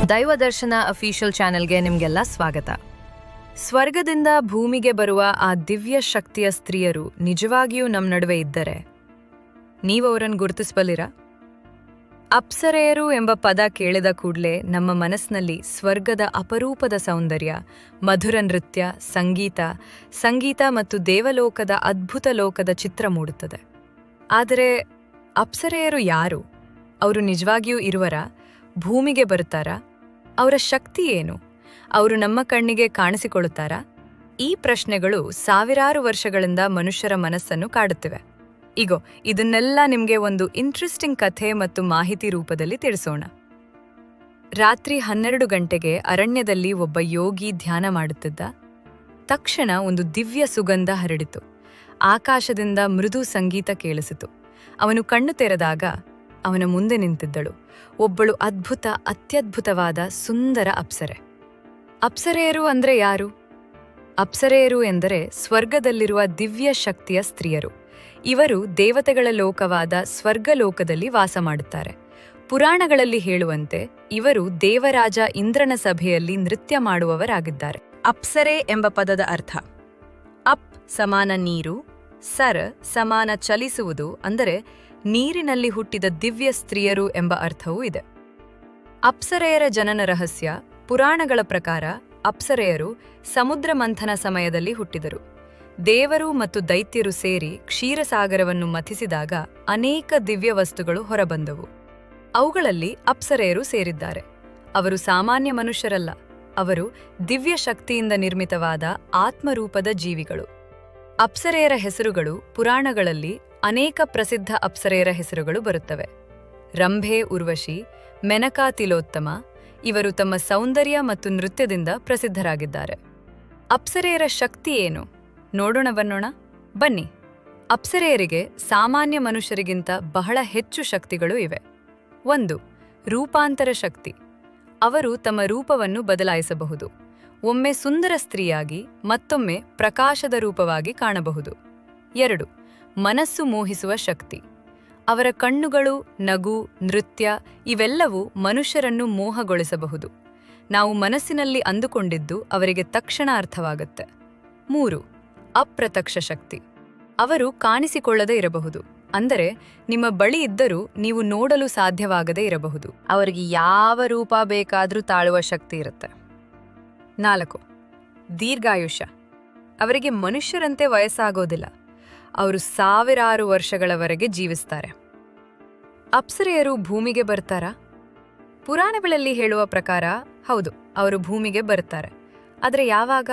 ದೈವದರ್ಶನ official ಚಾನೆಲ್ಗೆ ನಿಮಗೆಲ್ಲ ಸ್ವಾಗತ. ಸ್ವರ್ಗದಿಂದ ಭೂಮಿಗೆ ಬರುವ ಆ ದಿವ್ಯ ಶಕ್ತಿಯ ಸ್ತ್ರೀಯರು ನಿಜವಾಗಿಯೂ ನಮ್ಮ ನಡುವೆ ಇದ್ದರೆ ನೀವು ಅವರನ್ನು ಗುರುತಿಸಬಲ್ಲಿರಾ? ಅಪ್ಸರೆಯರು ಎಂಬ ಪದ ಕೇಳಿದ ಕೂಡಲೇ ನಮ್ಮ ಮನಸ್ಸಿನಲ್ಲಿ ಸ್ವರ್ಗದ ಅಪರೂಪದ ಸೌಂದರ್ಯ, ಮಧುರ ನೃತ್ಯ, ಸಂಗೀತ ಮತ್ತು ದೇವಲೋಕದ ಅದ್ಭುತ ಲೋಕದ ಚಿತ್ರ ಮೂಡುತ್ತದೆ. ಆದರೆ ಅಪ್ಸರೆಯರು ಯಾರು? ಅವರು ನಿಜವಾಗಿಯೂ ಇರುವರಾ? ಭೂಮಿಗೆ ಬರುತ್ತಾರಾ? ಅವರ ಶಕ್ತಿ ಏನು? ಅವರು ನಮ್ಮ ಕಣ್ಣಿಗೆ ಕಾಣಿಸಿಕೊಳ್ಳುತ್ತಾರಾ? ಈ ಪ್ರಶ್ನೆಗಳು ಸಾವಿರಾರು ವರ್ಷಗಳಿಂದ ಮನುಷ್ಯರ ಮನಸ್ಸನ್ನು ಕಾಡುತ್ತಿವೆ. ಇಗೋ, ಇದನ್ನೆಲ್ಲ ನಿಮಗೆ ಒಂದು ಇಂಟ್ರೆಸ್ಟಿಂಗ್ ಕಥೆ ಮತ್ತು ಮಾಹಿತಿ ರೂಪದಲ್ಲಿ ತಿಳಿಸೋಣ. ರಾತ್ರಿ 12 ಗಂಟೆಗೆ ಅರಣ್ಯದಲ್ಲಿ ಒಬ್ಬ ಯೋಗಿ ಧ್ಯಾನ ಮಾಡುತ್ತಿದ್ದ. ತಕ್ಷಣ ಒಂದು ದಿವ್ಯ ಸುಗಂಧ ಹರಡಿತು. ಆಕಾಶದಿಂದ ಮೃದು ಸಂಗೀತ ಕೇಳಿಸಿತು. ಅವನು ಕಣ್ಣು ತೆರೆದಾಗ ಅವನ ಮುಂದೆ ನಿಂತಿದ್ದಳು ಒಬ್ಬಳು ಅತ್ಯದ್ಭುತವಾದ ಸುಂದರ ಅಪ್ಸರೆ. ಅಪ್ಸರೆಯರು ಅಂದ್ರೆ ಯಾರು? ಅಪ್ಸರೆಯರು ಎಂದರೆ ಸ್ವರ್ಗದಲ್ಲಿರುವ ದಿವ್ಯ ಶಕ್ತಿಯ ಸ್ತ್ರೀಯರು. ಇವರು ದೇವತೆಗಳ ಲೋಕವಾದ ಸ್ವರ್ಗಲೋಕದಲ್ಲಿ ವಾಸ ಮಾಡುತ್ತಾರೆ. ಪುರಾಣಗಳಲ್ಲಿ ಹೇಳುವಂತೆ ಇವರು ದೇವರಾಜ ಇಂದ್ರನ ಸಭೆಯಲ್ಲಿ ನೃತ್ಯ ಮಾಡುವವರಾಗಿದ್ದಾರೆ. ಅಪ್ಸರೆ ಎಂಬ ಪದದ ಅರ್ಥ ಅಪ್ ಸಮಾನ ನೀರು, ಸರ್ ಸಮಾನ ಚಲಿಸುವುದು, ಅಂದರೆ ನೀರಿನಲ್ಲಿ ಹುಟ್ಟಿದ ದಿವ್ಯ ಸ್ತ್ರೀಯರು ಎಂಬ ಅರ್ಥವೂ ಇದೆ. ಅಪ್ಸರೆಯರ ಜನನ ರಹಸ್ಯ. ಪುರಾಣಗಳ ಪ್ರಕಾರ ಅಪ್ಸರೆಯರು ಸಮುದ್ರ ಮಂಥನ ಸಮಯದಲ್ಲಿ ಹುಟ್ಟಿದರು. ದೇವರು ಮತ್ತು ದೈತ್ಯರು ಸೇರಿ ಕ್ಷೀರಸಾಗರವನ್ನು ಮಥಿಸಿದಾಗ ಅನೇಕ ದಿವ್ಯ ವಸ್ತುಗಳು ಹೊರಬಂದವು. ಅವುಗಳಲ್ಲಿ ಅಪ್ಸರೆಯರು ಸೇರಿದ್ದಾರೆ. ಅವರು ಸಾಮಾನ್ಯ ಮನುಷ್ಯರಲ್ಲ, ಅವರು ದಿವ್ಯ ಶಕ್ತಿಯಿಂದ ನಿರ್ಮಿತವಾದ ಆತ್ಮರೂಪದ ಜೀವಿಗಳು. ಅಪ್ಸರೆಯರ ಹೆಸರುಗಳು ಪುರಾಣಗಳಲ್ಲಿ ಅನೇಕ ಪ್ರಸಿದ್ಧ ಅಪ್ಸರೆಯರ ಹೆಸರುಗಳು ಬರುತ್ತವೆ. ರಂಭೆ, ಉರ್ವಶಿ, ಮೆನಕಾ, ತಿಲೋತ್ತಮ ಇವರು ತಮ್ಮ ಸೌಂದರ್ಯ ಮತ್ತು ನೃತ್ಯದಿಂದ ಪ್ರಸಿದ್ಧರಾಗಿದ್ದಾರೆ. ಅಪ್ಸರೆಯರ ಶಕ್ತಿ ಏನು? ನೋಡೋಣ ಬನ್ನಿ. ಅಪ್ಸರೆಯರಿಗೆ ಸಾಮಾನ್ಯ ಮನುಷ್ಯರಿಗಿಂತ ಬಹಳ ಹೆಚ್ಚು ಶಕ್ತಿಗಳು ಇವೆ. 1. ರೂಪಾಂತರ ಶಕ್ತಿ. ಅವರು ತಮ್ಮ ರೂಪವನ್ನು ಬದಲಾಯಿಸಬಹುದು. ಒಮ್ಮೆ ಸುಂದರ ಸ್ತ್ರೀಯಾಗಿ ಮತ್ತೊಮ್ಮೆ ಪ್ರಕಾಶದ ರೂಪವಾಗಿ ಕಾಣಬಹುದು. 2. ಮನಸ್ಸು ಮೋಹಿಸುವ ಶಕ್ತಿ. ಅವರ ಕಣ್ಣುಗಳು, ನಗು, ನೃತ್ಯ ಇವೆಲ್ಲವೂ ಮನುಷ್ಯರನ್ನು ಮೋಹಗೊಳಿಸಬಹುದು. ನಾವು ಮನಸ್ಸಿನಲ್ಲಿ ಅಂದುಕೊಂಡಿದ್ದು ಅವರಿಗೆ ತಕ್ಷಣ ಅರ್ಥವಾಗುತ್ತೆ. 3. ಅಪ್ರತ್ಯಕ್ಷ ಶಕ್ತಿ. ಅವರು ಕಾಣಿಸಿಕೊಳ್ಳದೇ ಇರಬಹುದು, ಅಂದರೆ ನಿಮ್ಮ ಬಳಿ ಇದ್ದರೂ ನೀವು ನೋಡಲು ಸಾಧ್ಯವಾಗದೇ ಇರಬಹುದು. ಅವರಿಗೆ ಯಾವ ರೂಪ ಬೇಕಾದರೂ ತಾಳುವ ಶಕ್ತಿ ಇರುತ್ತೆ. 4. ದೀರ್ಘಾಯುಷ್ಯ. ಅವರಿಗೆ ಮನುಷ್ಯರಂತೆ ವಯಸ್ಸಾಗೋದಿಲ್ಲ. ಅವರು ಸಾವಿರಾರು ವರ್ಷಗಳವರೆಗೆ ಜೀವಿಸ್ತಾರೆ. ಅಪ್ಸರೆಯರು ಭೂಮಿಗೆ ಬರ್ತಾರಾ? ಪುರಾಣಗಳಲ್ಲಿ ಹೇಳುವ ಪ್ರಕಾರ ಹೌದು, ಅವರು ಭೂಮಿಗೆ ಬರ್ತಾರೆ. ಆದರೆ ಯಾವಾಗ?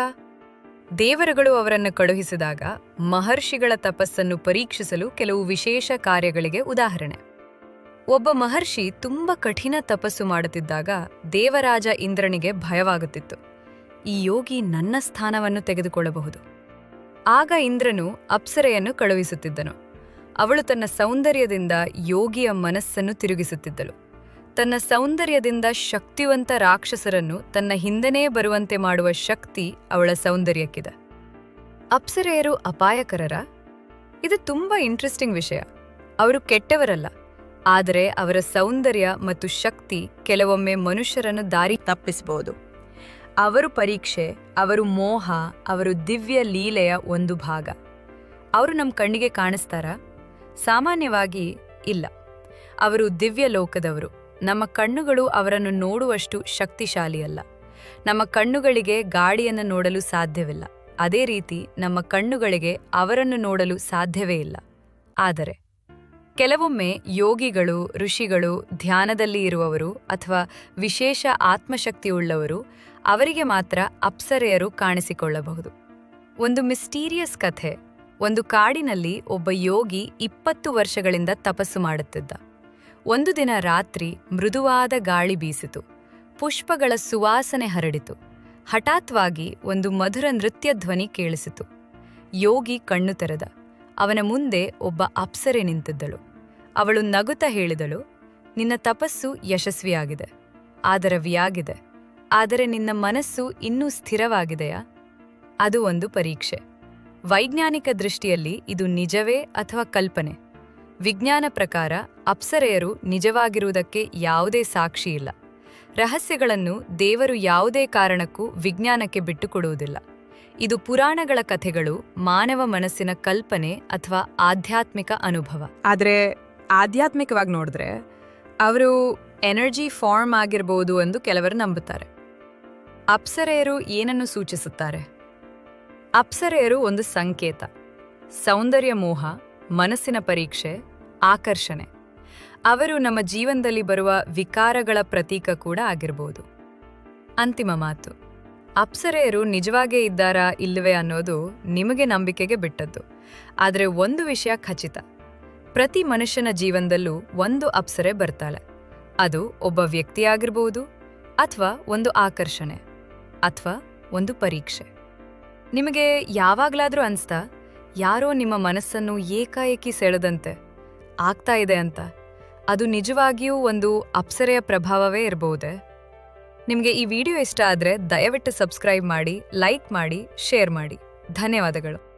ದೇವರುಗಳು ಅವರನ್ನು ಕಳುಹಿಸಿದಾಗ, ಮಹರ್ಷಿಗಳ ತಪಸ್ಸನ್ನು ಪರೀಕ್ಷಿಸಲು ಕೆಲವು ವಿಶೇಷ ಕಾರ್ಯಗಳಿಗೆ ಉದಾಹರಣೆ. ಒಬ್ಬ ಮಹರ್ಷಿ ತುಂಬ ಕಠಿಣ ತಪಸ್ಸು ಮಾಡುತ್ತಿದ್ದಾಗ ದೇವರಾಜ ಇಂದ್ರನಿಗೆ ಭಯವಾಗುತ್ತಿತ್ತು. ಈ ಯೋಗಿ ನನ್ನ ಸ್ಥಾನವನ್ನು ತೆಗೆದುಕೊಳ್ಳಬಹುದು. ಆಗ ಇಂದ್ರನು ಅಪ್ಸರೆಯನ್ನು ಕಳುಹಿಸುತ್ತಿದ್ದನು. ಅವಳು ತನ್ನ ಸೌಂದರ್ಯದಿಂದ ಯೋಗಿಯ ಮನಸ್ಸನ್ನು ತಿರುಗಿಸುತ್ತಿದ್ದಳು. ತನ್ನ ಸೌಂದರ್ಯದಿಂದ ಶಕ್ತಿವಂತ ರಾಕ್ಷಸರನ್ನು ತನ್ನ ಹಿಂದೆನೇ ಬರುವಂತೆ ಮಾಡುವ ಶಕ್ತಿ ಅವಳ ಸೌಂದರ್ಯಕ್ಕಿದೆ. ಅಪ್ಸರೆಯರು ಅಪಾಯಕರರ? ಇದು ತುಂಬಾ ಇಂಟ್ರೆಸ್ಟಿಂಗ್ ವಿಷಯ. ಅವರು ಕೆಟ್ಟವರಲ್ಲ, ಆದರೆ ಅವರ ಸೌಂದರ್ಯ ಮತ್ತು ಶಕ್ತಿ ಕೆಲವೊಮ್ಮೆ ಮನುಷ್ಯರನ್ನು ದಾರಿ ತಪ್ಪಿಸಬಹುದು. ಅವರು ಪರೀಕ್ಷೆ, ಅವರು ಮೋಹ, ಅವರು ದಿವ್ಯ ಲೀಲೆಯ ಒಂದು ಭಾಗ. ಅವರು ನಮ್ಮ ಕಣ್ಣಿಗೆ ಕಾಣಿಸ್ತಾರಾ? ಸಾಮಾನ್ಯವಾಗಿ ಇಲ್ಲ. ಅವರು ದಿವ್ಯ ಲೋಕದವರು. ನಮ್ಮ ಕಣ್ಣುಗಳು ಅವರನ್ನು ನೋಡುವಷ್ಟು ಶಕ್ತಿಶಾಲಿಯಲ್ಲ. ನಮ್ಮ ಕಣ್ಣುಗಳಿಗೆ ಗಾಳಿಯನ್ನು ನೋಡಲು ಸಾಧ್ಯವಿಲ್ಲ. ಅದೇ ರೀತಿ ನಮ್ಮ ಕಣ್ಣುಗಳಿಗೆ ಅವರನ್ನು ನೋಡಲು ಸಾಧ್ಯವೇ ಇಲ್ಲ. ಆದರೆ ಕೆಲವೊಮ್ಮೆ ಯೋಗಿಗಳು, ಋಷಿಗಳು, ಧ್ಯಾನದಲ್ಲಿ ಇರುವವರು ಅಥವಾ ವಿಶೇಷ ಆತ್ಮಶಕ್ತಿಯುಳ್ಳವರು, ಅವರಿಗೆ ಮಾತ್ರ ಅಪ್ಸರೆಯರು ಕಾಣಿಸಿಕೊಳ್ಳಬಹುದು. ಒಂದು ಮಿಸ್ಟೀರಿಯಸ್ ಕಥೆ. ಒಂದು ಕಾಡಿನಲ್ಲಿ ಒಬ್ಬ ಯೋಗಿ 20 ವರ್ಷಗಳಿಂದ ತಪಸ್ಸು ಮಾಡುತ್ತಿದ್ದ. ಒಂದು ದಿನ ರಾತ್ರಿ ಮೃದುವಾದ ಗಾಳಿ ಬೀಸಿತು. ಪುಷ್ಪಗಳ ಸುವಾಸನೆ ಹರಡಿತು. ಹಠಾತ್ವಾಗಿ ಒಂದು ಮಧುರ ನೃತ್ಯ ಧ್ವನಿ ಕೇಳಿಸಿತು. ಯೋಗಿ ಕಣ್ಣು ತೆರೆದ. ಅವನ ಮುಂದೆ ಒಬ್ಬ ಅಪ್ಸರೆ ನಿಂತಿದ್ದಳು. ಅವಳು ನಗುತ್ತಾ ಹೇಳಿದಳು, ನಿನ್ನ ತಪಸ್ಸು ಯಶಸ್ವಿಯಾಗಿದೆ, ಆದರವಿಯಾಗಿದೆ. ಆದರೆ ನಿನ್ನ ಮನಸ್ಸು ಇನ್ನೂ ಸ್ಥಿರವಾಗಿದೆಯಾ? ಅದು ಒಂದು ಪರೀಕ್ಷೆ. ವೈಜ್ಞಾನಿಕ ದೃಷ್ಟಿಯಲ್ಲಿ ಇದು ನಿಜವೇ ಅಥವಾ ಕಲ್ಪನೆ? ವಿಜ್ಞಾನ ಪ್ರಕಾರ ಅಪ್ಸರೆಯರು ನಿಜವಾಗಿರುವುದಕ್ಕೆ ಯಾವುದೇ ಸಾಕ್ಷಿ ಇಲ್ಲ. ರಹಸ್ಯಗಳನ್ನು ದೇವರು ಯಾವುದೇ ಕಾರಣಕ್ಕೂ ವಿಜ್ಞಾನಕ್ಕೆ ಬಿಟ್ಟುಕೊಡುವುದಿಲ್ಲ. ಇದು ಪುರಾಣಗಳ ಕಥೆಗಳು, ಮಾನವ ಮನಸ್ಸಿನ ಕಲ್ಪನೆ ಅಥವಾ ಆಧ್ಯಾತ್ಮಿಕ ಅನುಭವ. ಆದರೆ ಆಧ್ಯಾತ್ಮಿಕವಾಗಿ ನೋಡಿದ್ರೆ ಅವರು ಎನರ್ಜಿ ಫಾರ್ಮ್ ಆಗಿರಬಹುದು ಎಂದು ಕೆಲವರು ನಂಬುತ್ತಾರೆ. ಅಪ್ಸರೆಯರು ಏನನ್ನು ಸೂಚಿಸುತ್ತಾರೆ? ಅಪ್ಸರೆಯರು ಒಂದು ಸಂಕೇತ, ಸೌಂದರ್ಯ ಮೋಹ, ಮನಸ್ಸಿನ ಪರೀಕ್ಷೆ, ಆಕರ್ಷಣೆ. ಅವರು ನಮ್ಮ ಜೀವನದಲ್ಲಿ ಬರುವ ವಿಕಾರಗಳ ಪ್ರತೀಕ ಕೂಡ ಆಗಿರಬಹುದು. ಅಂತಿಮ ಮಾತು, ಅಪ್ಸರೆಯರು ನಿಜವಾಗೇ ಇದ್ದಾರಾ ಇಲ್ಲವೇ ಅನ್ನೋದು ನಿಮಗೆ ನಂಬಿಕೆಗೆ ಬಿಟ್ಟದ್ದು. ಆದರೆ ಒಂದು ವಿಷಯ ಖಚಿತ, ಪ್ರತಿ ಮನುಷ್ಯನ ಜೀವನದಲ್ಲೂ ಒಂದು ಅಪ್ಸರೆ ಬರ್ತಾಳೆ. ಅದು ಒಬ್ಬ ವ್ಯಕ್ತಿಯಾಗಿರ್ಬೋದು, ಅಥವಾ ಒಂದು ಆಕರ್ಷಣೆ, ಅಥವಾ ಒಂದು ಪರೀಕ್ಷೆ. ನಿಮಗೆ ಯಾವಾಗಲಾದರೂ ಅನಿಸ್ತಾ ಯಾರೋ ನಿಮ್ಮ ಮನಸ್ಸನ್ನು ಏಕಾಏಕಿ ಸೆಳೆದಂತೆ ಆಗ್ತಾ ಇದೆ ಅಂತ? ಅದು ನಿಜವಾಗಿಯೂ ಒಂದು ಅಪ್ಸರೆಯ ಪ್ರಭಾವವೇ ಇರಬಹುದೇ? ನಿಮಗೆ ಈ ವಿಡಿಯೋ ಇಷ್ಟ ಆದರೆ ದಯವಿಟ್ಟು ಸಬ್ಸ್ಕ್ರೈಬ್ ಮಾಡಿ, ಲೈಕ್ ಮಾಡಿ, ಶೇರ್ ಮಾಡಿ. ಧನ್ಯವಾದಗಳು.